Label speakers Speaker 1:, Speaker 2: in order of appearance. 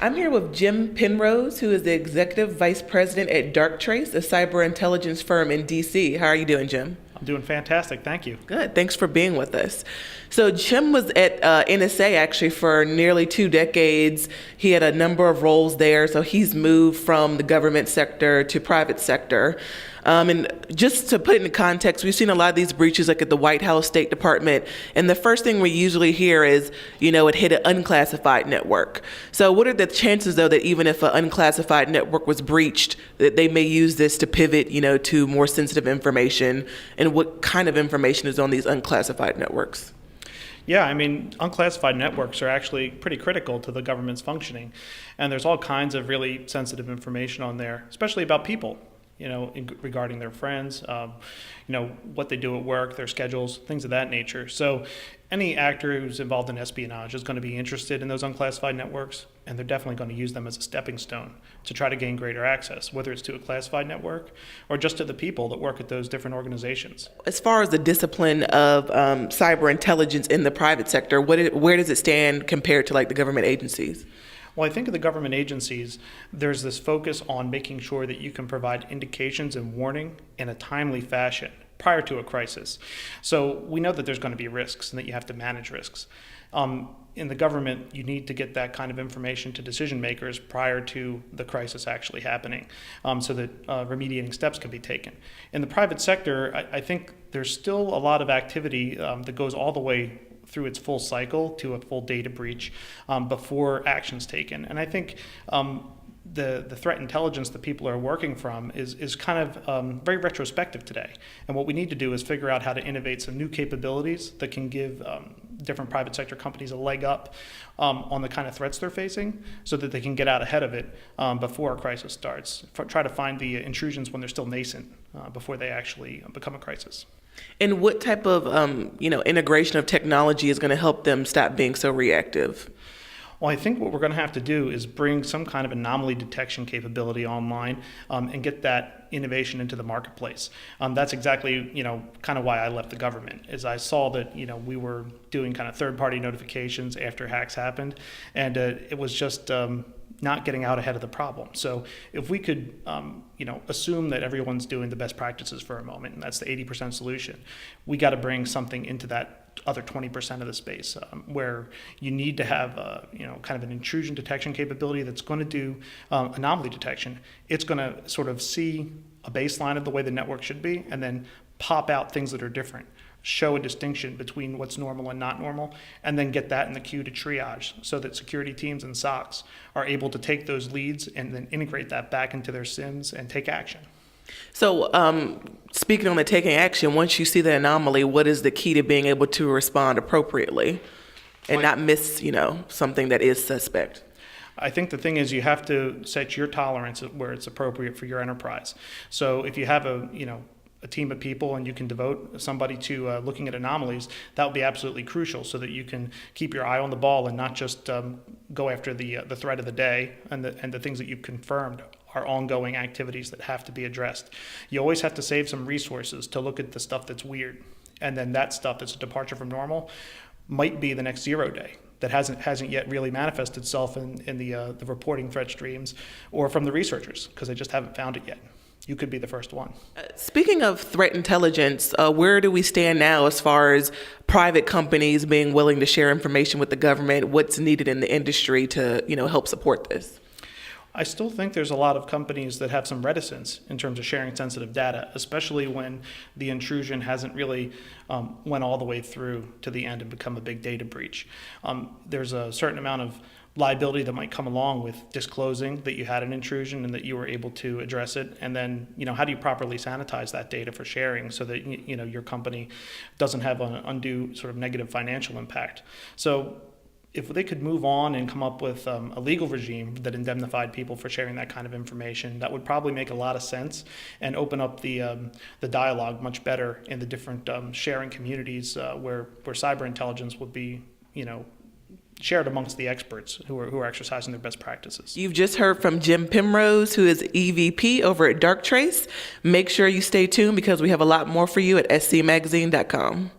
Speaker 1: I'm here with Jim Penrose, who is the Executive Vice President at Darktrace, a cyber intelligence firm in DC. How are you doing, Jim?
Speaker 2: I'm doing fantastic, thank you.
Speaker 1: Good, thanks for being with us. So Jim was at NSA actually for nearly 2 decades. He had a number of roles there, so he's moved from the government sector to private sector. And just to put it into context, we've seen a lot of these breaches like at the White House, State Department, and the first thing we usually hear is, it hit an unclassified network. So what are the chances, though, that even if an unclassified network was breached, that they may use this to pivot, to more sensitive information? And what kind of information is on these unclassified networks?
Speaker 2: Yeah, unclassified networks are actually pretty critical to the government's functioning. And there's all kinds of really sensitive information on there, especially about people. Regarding their friends, what they do at work, their schedules, things of that nature. So any actor who's involved in espionage is going to be interested in those unclassified networks, and they're definitely going to use them as a stepping stone to try to gain greater access, whether it's to a classified network or just to the people that work at those different organizations.
Speaker 1: As far as the discipline of cyber intelligence in the private sector, where does it stand compared to like the government agencies?
Speaker 2: Well, I think of the government agencies, there's this focus on making sure that you can provide indications and warning in a timely fashion prior to a crisis. So we know that there's going to be risks and that you have to manage risks. In the government, you need to get that kind of information to decision makers prior to the crisis actually happening, so that remediating steps can be taken. In the private sector, I think there's still a lot of activity that goes all the way through its full cycle to a full data breach before action's taken. And I think the threat intelligence that people are working from is kind of very retrospective today. And what we need to do is figure out how to innovate some new capabilities that can give different private sector companies a leg up on the kind of threats they're facing so that they can get out ahead of it before a crisis starts. Try to find the intrusions when they're still nascent before they actually become a crisis.
Speaker 1: And what type of, integration of technology is going to help them stop being so reactive?
Speaker 2: Well, I think what we're going to have to do is bring some kind of anomaly detection capability online and get that innovation into the marketplace. That's exactly, kind of why I left the government, is I saw that, we were doing kind of third-party notifications after hacks happened, and it was just not getting out ahead of the problem. So if we could, assume that everyone's doing the best practices for a moment, and that's the 80% solution, we got to bring something into that other 20% of the space where you need to have, kind of an intrusion detection capability that's going to do anomaly detection. It's going to sort of see a baseline of the way the network should be and then pop out things that are different, show a distinction between what's normal and not normal, and then get that in the queue to triage so that security teams and SOCs are able to take those leads and then integrate that back into their SIMs and take action.
Speaker 1: So speaking on the taking action, once you see the anomaly, what is the key to being able to respond appropriately and not miss, something that is suspect?
Speaker 2: I think the thing is you have to set your tolerance where it's appropriate for your enterprise. So if you have a team of people and you can devote somebody to looking at anomalies, that will be absolutely crucial so that you can keep your eye on the ball and not just go after the threat of the day and the things that you've confirmed are ongoing activities that have to be addressed. You always have to save some resources to look at the stuff that's weird, and then that stuff that's a departure from normal might be the next 0 day that hasn't yet really manifested itself in the reporting threat streams or from the researchers because they just haven't found it yet. You could be the first one.
Speaker 1: Speaking of threat intelligence, where do we stand now as far as private companies being willing to share information with the government? What's needed in the industry to, help support this?
Speaker 2: I still think there's a lot of companies that have some reticence in terms of sharing sensitive data, especially when the intrusion hasn't really went all the way through to the end and become a big data breach. There's a certain amount of liability that might come along with disclosing that you had an intrusion and that you were able to address it. And then, how do you properly sanitize that data for sharing so that, your company doesn't have an undue sort of negative financial impact? So if they could move on and come up with a legal regime that indemnified people for sharing that kind of information, that would probably make a lot of sense and open up the dialogue much better in the different sharing communities where cyber intelligence would be, shared amongst the experts who are exercising their best practices.
Speaker 1: You've just heard from Jim Penrose, who is EVP over at Darktrace. Make sure you stay tuned because we have a lot more for you at scmagazine.com.